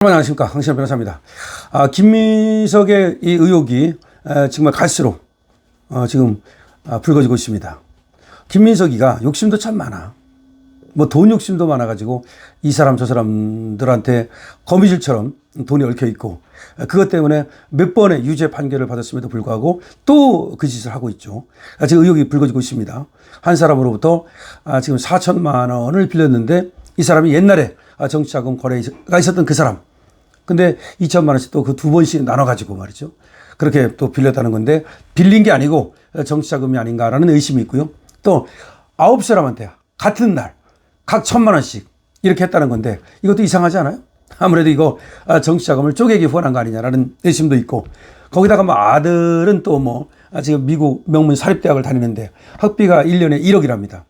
안녕하십니까. 황신호 변호사입니다. 김민석의 이 의혹이 정말 갈수록 지금 불거지고 있습니다. 김민석이가 욕심도 참 많아. 뭐 돈 욕심도 많아가지고 이 사람 저 사람들한테 거미줄처럼 돈이 얽혀 있고, 그것 때문에 몇 번의 유죄 판결을 받았음에도 불구하고 또 그 짓을 하고 있죠. 지금 의혹이 불거지고 있습니다. 한 사람으로부터 지금 4천만 원을 빌렸는데, 이 사람이 옛날에 정치자금 거래가 있었던 그 사람. 근데 2천만 원씩 또 그 두 번씩 나눠가지고 말이죠. 그렇게 또 빌렸다는 건데, 빌린 게 아니고 정치자금이 아닌가라는 의심이 있고요. 또 9사람한테 같은 날 각 1,000만 원씩 이렇게 했다는 건데, 이것도 이상하지 않아요? 아무래도 이거 정치자금을 쪼개기 후원한 거 아니냐라는 의심도 있고, 거기다가 뭐 아들은 또 뭐 지금 미국 명문 사립대학을 다니는데 학비가 1년에 1억이랍니다.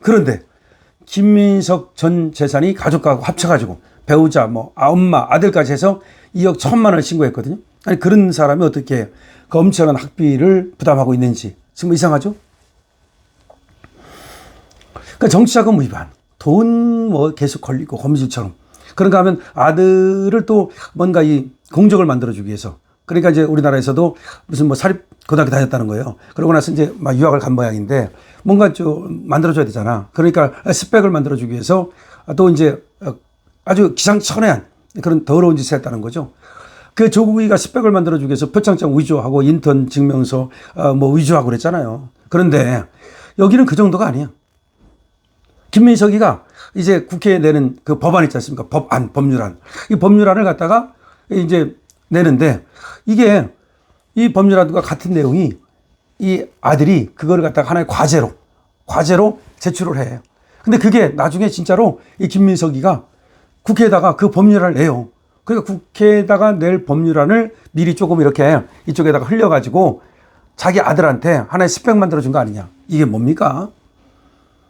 그런데 김민석 전 재산이 가족하고 합쳐가지고 배우자, 뭐 엄마, 아들까지 해서 2억 1,000만 원을 신고했거든요. 아니, 그런 사람이 어떻게 그 엄청난 학비를 부담하고 있는지 정말 이상하죠? 그러니까 정치자금 위반, 돈 뭐 계속 걸리고 거미줄처럼. 그런가 하면 아들을 또 뭔가 이 공적을 만들어주기 위해서, 그러니까 이제 우리나라에서도 무슨 뭐 사립 고등학교 다녔다는 거예요. 그러고 나서 이제 막 유학을 간 모양인데 뭔가 좀 만들어줘야 되잖아. 그러니까 스펙을 만들어주기 위해서 또 이제 아주 기상천외한 그런 더러운 짓을 했다는 거죠. 그 조국이가 스펙을 만들어주기 위해서 표창장 위조하고 인턴 증명서 뭐 위조하고 그랬잖아요. 그런데 여기는 그 정도가 아니야. 김민석이가 이제 국회에 내는 그 법안 있지 않습니까? 법률안. 이 법률안을 갖다가 이제 내는데, 이게 이 법률안과 같은 내용이 이 아들이 그거를 갖다가 하나의 과제로 제출을 해. 근데 그게 나중에 진짜로 이 김민석이가 국회에다가 그 법률안을 내요. 그러니까 국회에다가 낼 법률안을 미리 조금 이렇게 이쪽에다가 흘려가지고 자기 아들한테 하나의 스펙 만들어준 거 아니냐. 이게 뭡니까?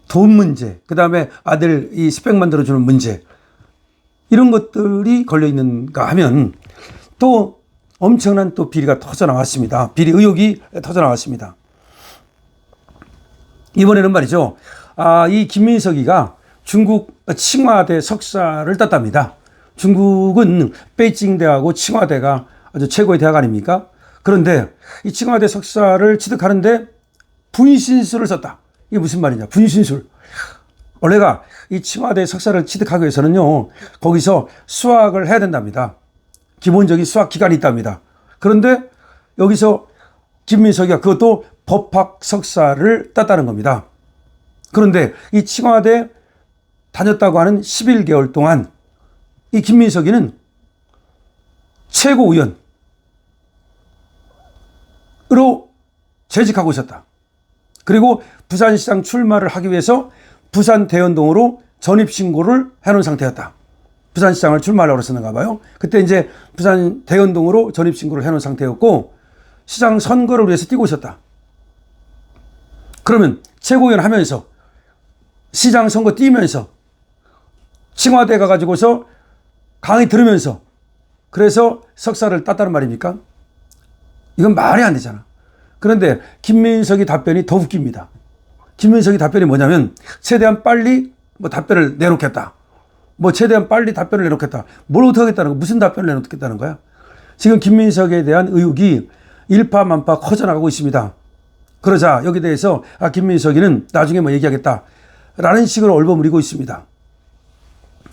돈 문제, 그 다음에 아들 이 스펙 만들어주는 문제, 이런 것들이 걸려있는가 하면 또 엄청난 또 비리가 터져나왔습니다. 비리 의혹이 터져나왔습니다. 이번에는 말이죠. 이 김민석이가 중국 칭화대 석사를 땄답니다. 중국은 베이징 대하고 칭화대가 아주 최고의 대학 아닙니까? 그런데 이 칭화대 석사를 취득하는데 분신술을 썼다. 이게 무슨 말이냐? 분신술. 원래가 이 칭화대 석사를 취득하기 위해서는요, 거기서 수학을 해야 된답니다. 기본적인 수학 기간이 있답니다. 그런데 여기서 김민석이가 그것도 법학 석사를 땄다는 겁니다. 그런데 이 칭화대 다녔다고 하는 11개월 동안 이 김민석이는 최고위원으로 재직하고 있었다. 그리고 부산시장 출마를 하기 위해서 부산 대연동으로 전입신고를 해놓은 상태였다. 부산시장을 출마하려고 그랬었는가 봐요. 그때 이제 부산 대연동으로 전입신고를 해놓은 상태였고, 시장 선거를 위해서 뛰고 있었다. 그러면 최고위원 하면서 시장 선거 뛰면서 칭화대 가가지고서 강의 들으면서 그래서 석사를 땄다는 말입니까? 이건 말이 안 되잖아. 그런데 김민석이 답변이 더 웃깁니다. 김민석이 답변이 뭐냐면, 최대한 빨리 뭐 답변을 내놓겠다. 뭐 최대한 빨리 답변을 내놓겠다. 뭘 어떻게 하겠다는 거야? 무슨 답변을 내놓겠다는 거야? 지금 김민석에 대한 의혹이 일파만파 커져나가고 있습니다. 그러자 여기에 대해서 김민석이는 나중에 뭐 얘기하겠다 라는 식으로 얼버무리고 있습니다.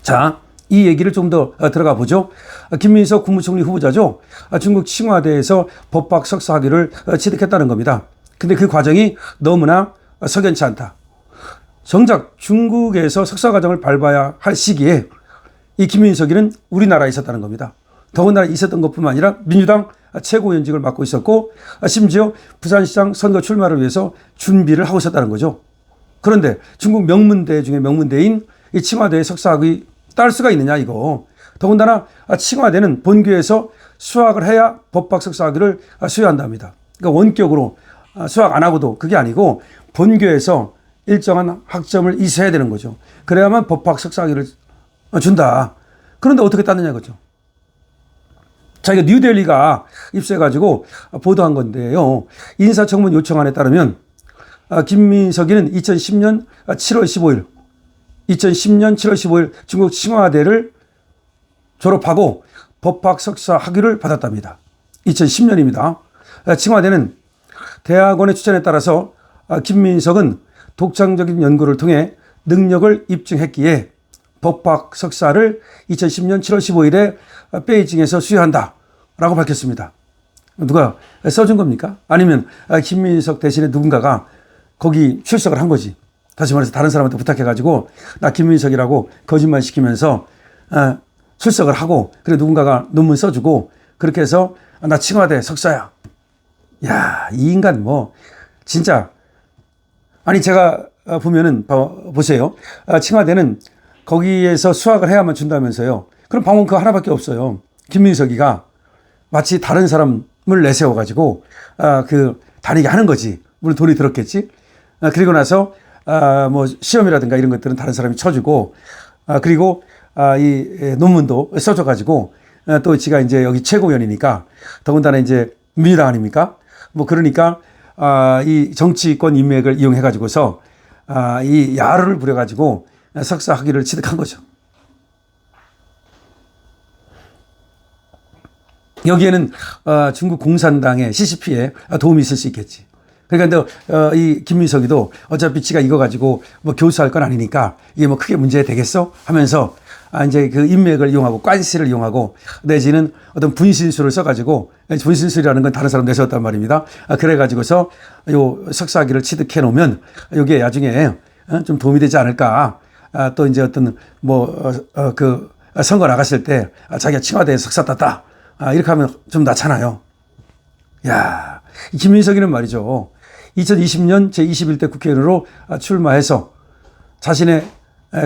자, 이 얘기를 좀 더 들어가 보죠. 김민석 국무총리 후보자죠. 중국 칭화대에서 법학 석사 학위를 취득했다는 겁니다. 근데 그 과정이 너무나 석연치 않다. 정작 중국에서 석사 과정을 밟아야 할 시기에 이 김민석이는 우리나라에 있었다는 겁니다. 더군다나 있었던 것뿐만 아니라 민주당 최고위원직을 맡고 있었고, 심지어 부산시장 선거 출마를 위해서 준비를 하고 있었다는 거죠. 그런데 중국 명문대 중에 명문대인 이 칭화대의 석사학위 딸 수가 있느냐, 이거. 더군다나 칭화대는 본교에서 수학을 해야 법학 석사학위를 수여한답니다. 그러니까 원격으로 수학 안 하고도 그게 아니고 본교에서 일정한 학점을 이수해야 되는 거죠. 그래야만 법학 석사학위를 준다. 그런데 어떻게 땄느냐 이거죠. 자, 이거 뉴델리가 입수해가지고 보도한 건데요. 인사청문 요청안에 따르면 김민석이는 2010년 7월 15일 중국 칭화대를 졸업하고 법학 석사 학위를 받았답니다. 2010년입니다. 칭화대는 대학원의 추천에 따라서 김민석은 독창적인 연구를 통해 능력을 입증했기에 법학 석사를 2010년 7월 15일에 베이징에서 수여한다 라고 밝혔습니다. 누가 써준 겁니까? 아니면 김민석 대신에 누군가가 거기 출석을 한 거지. 다시 말해서 다른 사람한테 부탁해가지고 나 김민석이라고 거짓말 시키면서 출석을 하고 그래 누군가가 논문 써주고 그렇게 해서 나 칭화대 석사야. 야, 이 인간 뭐 진짜 아니 제가 보면은 보세요. 칭화대는 거기에서 수학을 해야만 준다면서요. 그럼 방법 그거 하나밖에 없어요. 김민석이가 마치 다른 사람을 내세워가지고 그 다니게 하는 거지. 물론 돈이 들었겠지. 그리고 나서 뭐 시험이라든가 이런 것들은 다른 사람이 쳐주고 그리고 이 논문도 써줘가지고 또 지가 이제 여기 최고위원이니까 더군다나 이제 민주당 아닙니까? 뭐 그러니까 이 정치권 인맥을 이용해가지고서 이 야를 부려가지고 석사 학위를 취득한 거죠. 여기에는 중국 공산당의 CCP에 도움이 있을 수 있겠지. 그러니까 이 김민석이도 어차피 지가 이거 가지고 뭐 교수할 건 아니니까 이게 뭐 크게 문제 되겠어 하면서 이제 그 인맥을 이용하고 관시를 이용하고 내지는 어떤 분신술을 써가지고 분신술이라는 건 다른 사람 내세웠단 말입니다. 그래가지고서 요 석사학위를 취득해 놓으면 이게 나중에 좀 도움이 되지 않을까. 또 이제 어떤 그 선거 나갔을 때 자기가 칭화대에 석사 땄다. 이렇게 하면 좀 낫잖아요. 야, 김민석이는 말이죠. 2020년 제21대 국회의원으로 출마해서 자신의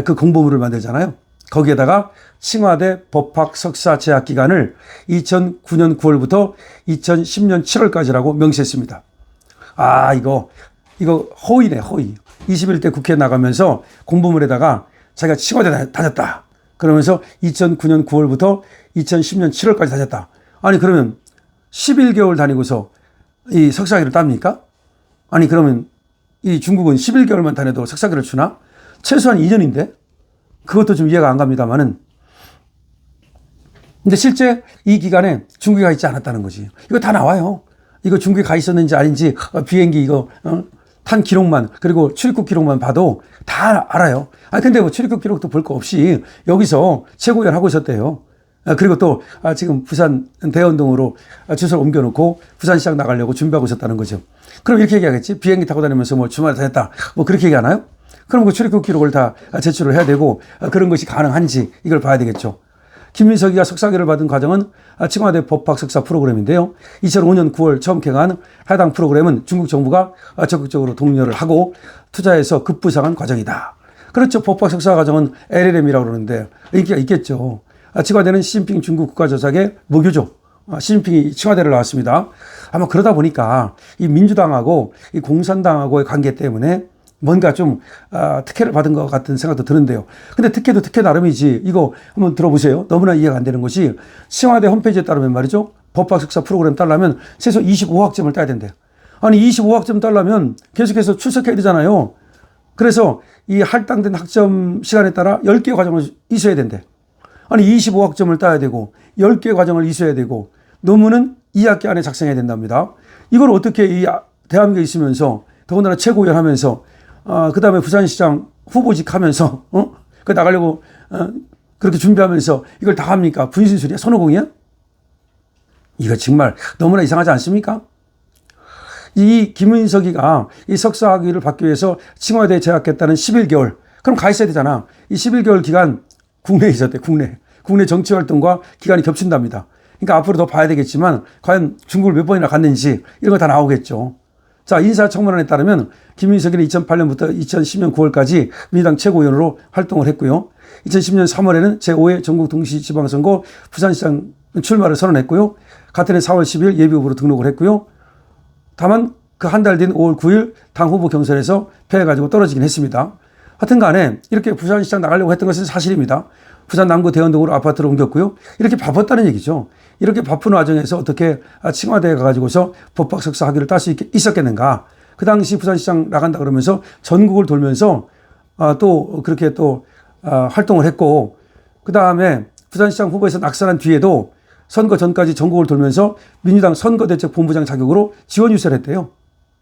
그 공보물을 만들잖아요. 거기에다가 칭화대 법학 석사 재학 기간을 2009년 9월부터 2010년 7월까지라고 명시했습니다. 이거 허위네, 허위. 21대 국회에 나가면서 공보물에다가 자기가 칭화대 다녔다. 그러면서 2009년 9월부터 2010년 7월까지 다녔다. 아니 그러면 11개월 다니고서 이 석사학위를 땁니까? 아니 그러면 이 중국은 11개월만 다녀도 석사학위를 주나? 최소한 2년인데? 그것도 좀 이해가 안 갑니다만은. 근데 실제 이 기간에 중국에 가 있지 않았다는 거지. 이거 다 나와요. 이거 중국에 가 있었는지 아닌지 비행기 이거 탄 기록만 그리고 출입국 기록만 봐도 다 알아요. 근데 뭐 출입국 기록도 볼 거 없이 여기서 최고위원 하고 있었대요. 그리고 또 지금 부산 대원동으로 주소를 옮겨놓고 부산시장 나가려고 준비하고 있었다는 거죠. 그럼 이렇게 얘기하겠지. 비행기 타고 다니면서 뭐 주말에 다녔다. 뭐 그렇게 얘기하나요? 그럼 그 출입국 기록을 다 제출을 해야 되고 그런 것이 가능한지 이걸 봐야 되겠죠. 김민석이가 석사학위를 받은 과정은 칭화대 법학 석사 프로그램인데요. 2005년 9월 처음 개강한 해당 프로그램은 중국 정부가 적극적으로 독려를 하고 투자해서 급부상한 과정이다. 그렇죠. 법학 석사 과정은 LLM이라고 그러는데 인기가 있겠죠. 칭화대는 시진핑 중국 국가주석의 모교죠. 시진핑이 칭화대를 나왔습니다. 아마 그러다 보니까 이 민주당하고 이 공산당하고의 관계 때문에 뭔가 좀 특혜를 받은 것 같은 생각도 드는데요. 근데 특혜도 특혜 나름이지. 이거 한번 들어보세요. 너무나 이해가 안 되는 것이 칭화대 홈페이지에 따르면 말이죠. 법학 석사 프로그램 따려면 최소 25학점을 따야 된대요. 아니 25학점 따려면 계속해서 출석해야 되잖아요. 그래서 이 할당된 학점 시간에 따라 10개 과정을 이수해야 된대. 아니 25학점을 따야 되고 10개 과정을 이수해야 되고 논문은 2학기 안에 작성해야 된답니다. 이걸 어떻게 이 대한민국에 있으면서 더군다나 최고위원 하면서 그 다음에 부산시장 후보직 하면서 그 나가려고 그렇게 준비하면서 이걸 다 합니까? 분신술이야? 손오공이야? 이거 정말 너무나 이상하지 않습니까? 이 김은석이가 이 석사학위를 받기 위해서 칭화대에 재학했다는 11개월. 그럼 가 있어야 되잖아. 이 11개월 기간 국내에 있었대. 국내 정치활동과 기간이 겹친답니다. 그러니까 앞으로 더 봐야 되겠지만 과연 중국을 몇 번이나 갔는지 이런 거 다 나오겠죠. 자, 인사청문회에 따르면 김민석이는 2008년부터 2010년 9월까지 민주당 최고위원으로 활동을 했고요. 2010년 3월에는 제5회 전국 동시지방선거 부산시장 출마를 선언했고요. 같은 해 4월 10일 예비후보로 등록을 했고요. 다만 그 한 달 뒤인 5월 9일 당 후보 경선에서 패해가지고 떨어지긴 했습니다. 하여튼 간에 이렇게 부산시장 나가려고 했던 것은 사실입니다. 부산 남구 대원동으로 아파트를 옮겼고요. 이렇게 바빴다는 얘기죠. 이렇게 바쁜 와중에서 어떻게 칭화대에 가가지고서 법학 석사 학위를 딸 수 있었겠는가. 그 당시 부산시장 나간다 그러면서 전국을 돌면서 또 그렇게 또 활동을 했고 그 다음에 부산시장 후보에서 낙선한 뒤에도 선거 전까지 전국을 돌면서 민주당 선거대책본부장 자격으로 지원 유세를 했대요.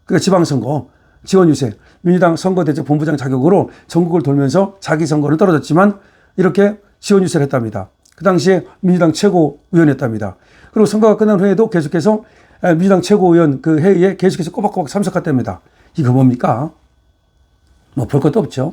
그러니까 지방선거 지원 유세, 민주당 선거대책본부장 자격으로 전국을 돌면서 자기 선거는 떨어졌지만 이렇게 지원 유세를 했답니다. 그 당시에 민주당 최고위원이었답니다. 그리고 선거가 끝난 후에도 계속해서 민주당 최고위원 그 회의에 계속해서 꼬박꼬박 참석했답니다. 이거 뭡니까? 뭐 볼 것도 없죠.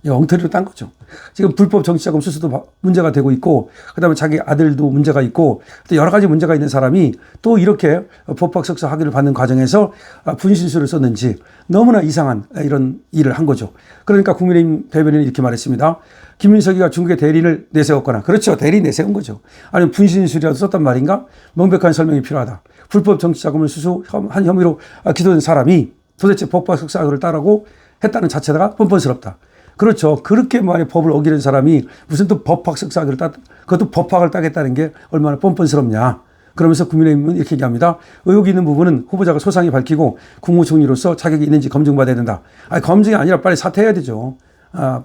이거 엉터리로 딴 거죠. 지금 불법 정치자금 수수도 문제가 되고 있고, 그 다음에 자기 아들도 문제가 있고, 또 여러 가지 문제가 있는 사람이 또 이렇게 법학 석사 학위를 받는 과정에서 분신술을 썼는지 너무나 이상한 이런 일을 한 거죠. 그러니까 국민의힘 대변인은 이렇게 말했습니다. 김민석이가 중국에 대리를 내세웠거나, 그렇죠. 대리 내세운 거죠. 아니면 분신술이라도 썼단 말인가? 명백한 설명이 필요하다. 불법 정치자금을 수수한 혐의로 기소된 사람이 도대체 법학 석사 학위를 따라고 했다는 자체가 뻔뻔스럽다. 그렇죠. 그렇게 많이 법을 어기는 사람이 무슨 또 법학 석사학위를 그것도 법학을 따겠다는 게 얼마나 뻔뻔스럽냐. 그러면서 국민의힘은 이렇게 얘기합니다. 의혹이 있는 부분은 후보자가 소상히 밝히고 국무총리로서 자격이 있는지 검증받아야 된다. 아니, 검증이 아니라 빨리 사퇴해야 되죠.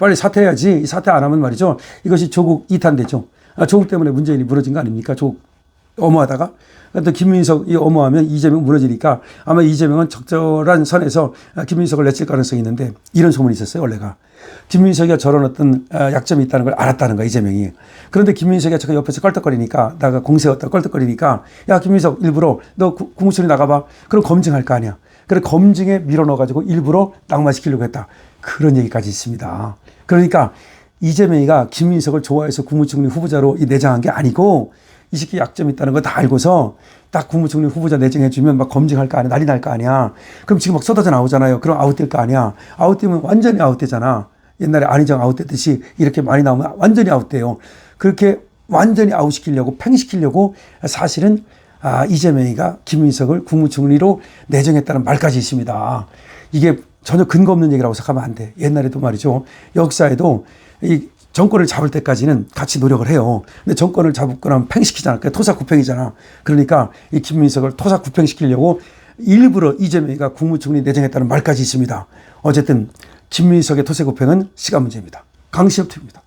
빨리 사퇴해야지. 이 사퇴 안 하면 말이죠. 이것이 조국 이탄되죠. 조국 때문에 문재인이 무너진 거 아닙니까? 조국 엄호하다가. 또 김민석이 엄호하면 이재명 무너지니까 아마 이재명은 적절한 선에서 김민석을 내칠 가능성이 있는데 이런 소문이 있었어요, 원래가. 김민석이가 저런 어떤 약점이 있다는 걸 알았다는 거야, 이재명이. 그런데 김민석이가 제가 옆에서 껄떡거리니까, 나가 공세였다 껄떡거리니까, 야, 김민석 일부러 너 국무총리 나가봐. 그럼 검증할 거 아니야. 그래, 검증에 밀어넣어가지고 일부러 낙마시키려고 했다. 그런 얘기까지 있습니다. 그러니까 이재명이가 김민석을 좋아해서 국무총리 후보자로 내장한 게 아니고, 이 새끼 약점이 있다는 거 다 알고서 딱 국무총리 후보자 내정해주면 막 검증할 거 아니야. 난리 날 거 아니야. 그럼 지금 막 쏟아져 나오잖아요. 그럼 아웃될 거 아니야. 아웃되면 완전히 아웃되잖아. 옛날에 안희정 아웃됐듯이 이렇게 많이 나오면 완전히 아웃돼요. 그렇게 완전히 아웃시키려고 팽시키려고 사실은 이재명이가 김민석을 국무총리로 내정했다는 말까지 있습니다. 이게 전혀 근거 없는 얘기라고 생각하면 안 돼. 옛날에도 말이죠. 역사에도 이 정권을 잡을 때까지는 같이 노력을 해요. 근데 정권을 잡고 나면 팽시키잖아. 그러니까 토사구팽이잖아. 그러니까 이 김민석을 토사구팽시키려고 일부러 이재명이가 국무총리 내정했다는 말까지 있습니다. 어쨌든 김민석의 토사구팽은 시간 문제입니다. 강시엽입니다.